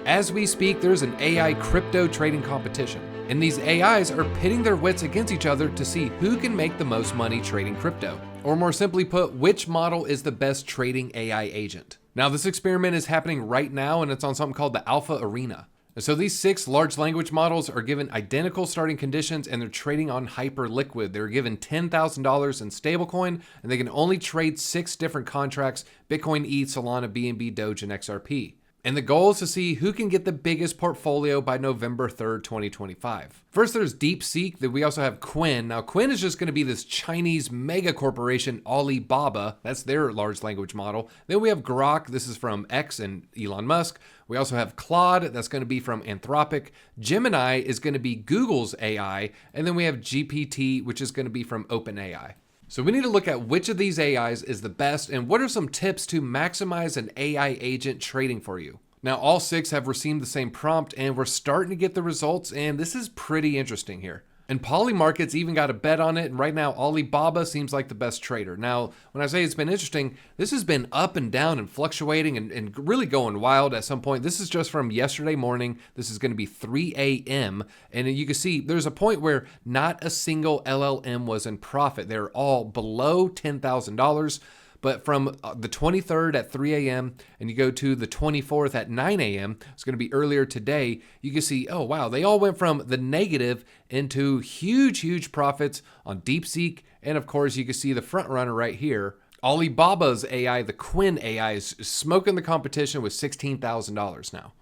As we speak, there's an AI crypto trading competition, and these AIs are pitting their wits against each other to see who can make the most money trading crypto. Or more simply put, which model is the best trading AI agent. Now, this experiment is happening right now, and it's on something called the Alpha Arena. So these 6 large language models are given identical starting conditions, and they're trading on Hyperliquid. They're given $10,000 in stablecoin, and they can only trade 6 different contracts: Bitcoin, ETH, Solana, BNB, Doge, and XRP. And the goal is to see who can get the biggest portfolio by November 3rd, 2025. First, there's DeepSeek. Then we also have Qwen. Now, Qwen is just going to be this Chinese mega corporation, Alibaba. That's their large language model. Then we have Grok. This is from X and Elon Musk. We also have Claude. That's going to be from Anthropic. Gemini is going to be Google's AI. And then we have GPT, which is going to be from OpenAI. So we need to look at which of these AIs is the best and what are some tips to maximize an AI agent trading for you. Now, all 6 have received the same prompt, and we're starting to get the results, and this is pretty interesting here. And Polymarket's even got a bet on it, and right now Alibaba seems like the best trader. Now, when I say it's been interesting, this has been up and down and fluctuating and really going wild at some point. This is just from yesterday morning. This is going to be 3 a.m. And you can see there's a point where not a single LLM was in profit. They're all below $10,000. But from the 23rd at 3 a.m. and you go to the 24th at 9 a.m., it's going to be earlier today, you can see, oh, wow, they all went from the negative into huge, huge profits on DeepSeek. And of course, you can see the front runner right here. Alibaba's AI, the Qwen AI, is smoking the competition with $16,000 now.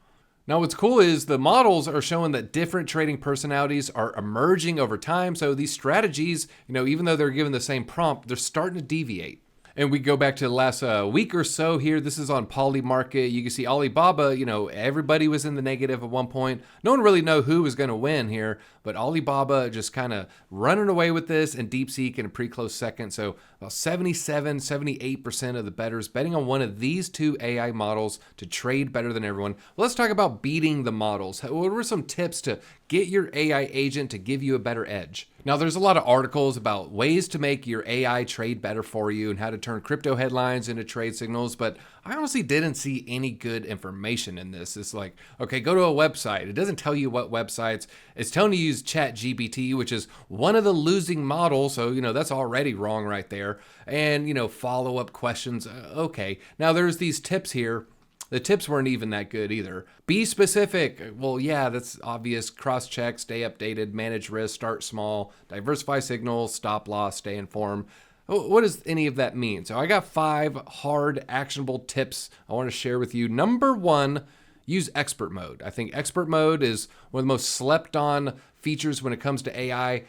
Now, what's cool is the models are showing that different trading personalities are emerging over time. So these strategies, even though they're given the same prompt, they're starting to deviate. And we go back to the last week or so here. This is on Polymarket. You can see Alibaba, everybody was in the negative at one point. No one really know who was going to win here, but Alibaba just kind of running away with this, and DeepSeek in a pretty close second. So about 78% of the bettors betting on one of these 2 AI models to trade better than everyone. Well, let's talk about beating the models. What were some tips to get your AI agent to give you a better edge? Now, there's a lot of articles about ways to make your AI trade better for you and how to turn crypto headlines into trade signals, but I honestly didn't see any good information in this. It's like, okay, go to a website. It doesn't tell you what websites. It's telling you to use ChatGPT, which is one of the losing models, so, that's already wrong right there. And, follow-up questions. Okay, now there's these tips here. The tips weren't even that good either. Be specific. Well, yeah, that's obvious. Cross-check, stay updated, manage risk, start small, diversify signals, stop loss, stay informed. What does any of that mean? So I got 5 hard, actionable tips I want to share with you. Number 1, use expert mode. I think expert mode is one of the most slept on features when it comes to AI.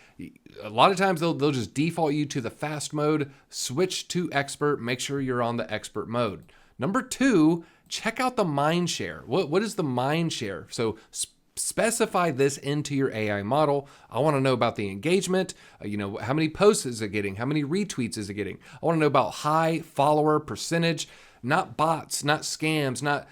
A lot of times they'll just default you to the fast mode. Switch to expert. Make sure you're on the expert mode. Number 2, check out the mind share. What is the mind share? So specify this into your AI model. I want to know about the engagement. How many posts is it getting? How many retweets is it getting? I want to know about high follower percentage, not bots, not scams, not,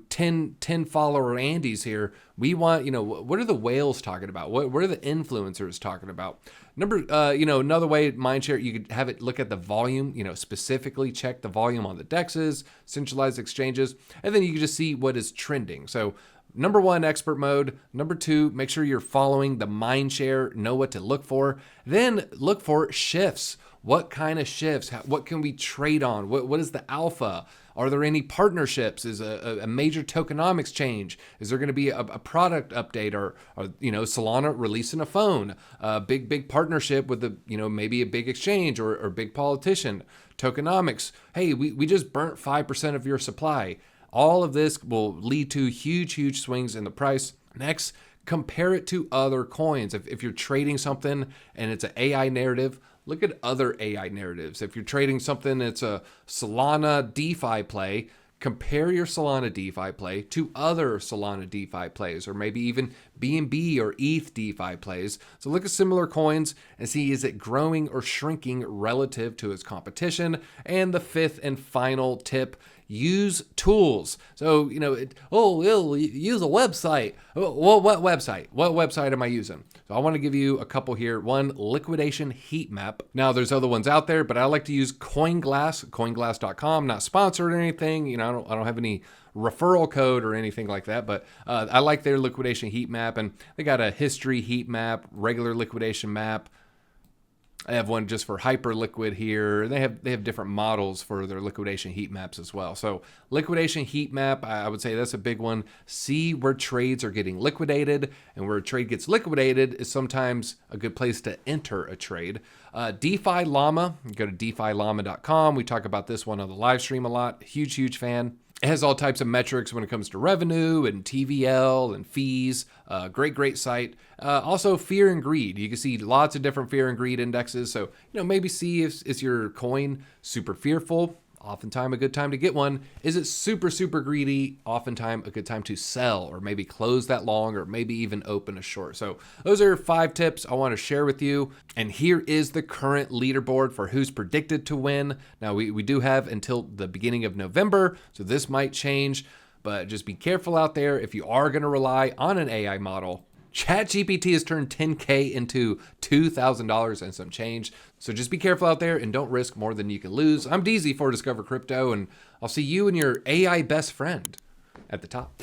10 follower Andys here. We want, what are the whales talking about? What are the influencers talking about? Another way, mindshare, you could have it look at the volume, specifically check the volume on the DEXs, centralized exchanges, and then you can just see what is trending. So number 1, expert mode. Number 2, make sure you're following the mindshare, know what to look for. Then look for shifts. What kind of shifts? What can we trade on? What is the alpha? Are there any partnerships? Is a major tokenomics change? Is there going to be a product update or Solana releasing a phone? A big partnership with maybe a big exchange or big politician. Tokenomics. Hey, we just burnt 5% of your supply. All of this will lead to huge swings in the price. Next, compare it to other coins. If you're trading something and it's an AI narrative, look at other AI narratives. If you're trading something that's a Solana DeFi play, compare your Solana DeFi play to other Solana DeFi plays, or maybe even BNB or ETH DeFi plays. So look at similar coins and see, is it growing or shrinking relative to its competition? And the 5th and final tip, use tools. So, it'll use a website. Well, what website? What website am I using? So I want to give you a couple here. One, Liquidation Heat Map. Now there's other ones out there, but I like to use CoinGlass, coinglass.com, not sponsored or anything. I don't have any referral code or anything like that, but I like their liquidation heat map, and they got a history heat map, regular liquidation map. I have one just for Hyperliquid here. They have different models for their liquidation heat maps as well. So liquidation heat map, I would say that's a big one. See where trades are getting liquidated, and where a trade gets liquidated is sometimes a good place to enter a trade. DeFi Llama, you go to DeFiLlama.com. We talk about this one on the live stream a lot. Huge fan. It has all types of metrics when it comes to revenue and TVL and fees. Great site. Also, fear and greed. You can see lots of different fear and greed indexes. So, maybe see if is your coin super fearful. Oftentimes a good time to get one. Is it super greedy? Oftentimes a good time to sell, or maybe close that long, or maybe even open a short. So those are 5 tips I want to share with you. And here is the current leaderboard for who's predicted to win. Now we do have until the beginning of November, so this might change, but just be careful out there if you are going to rely on an AI model. ChatGPT has turned $10K into $2,000 and some change. So just be careful out there and don't risk more than you can lose. I'm DZ for Discover Crypto, and I'll see you and your AI best friend at the top.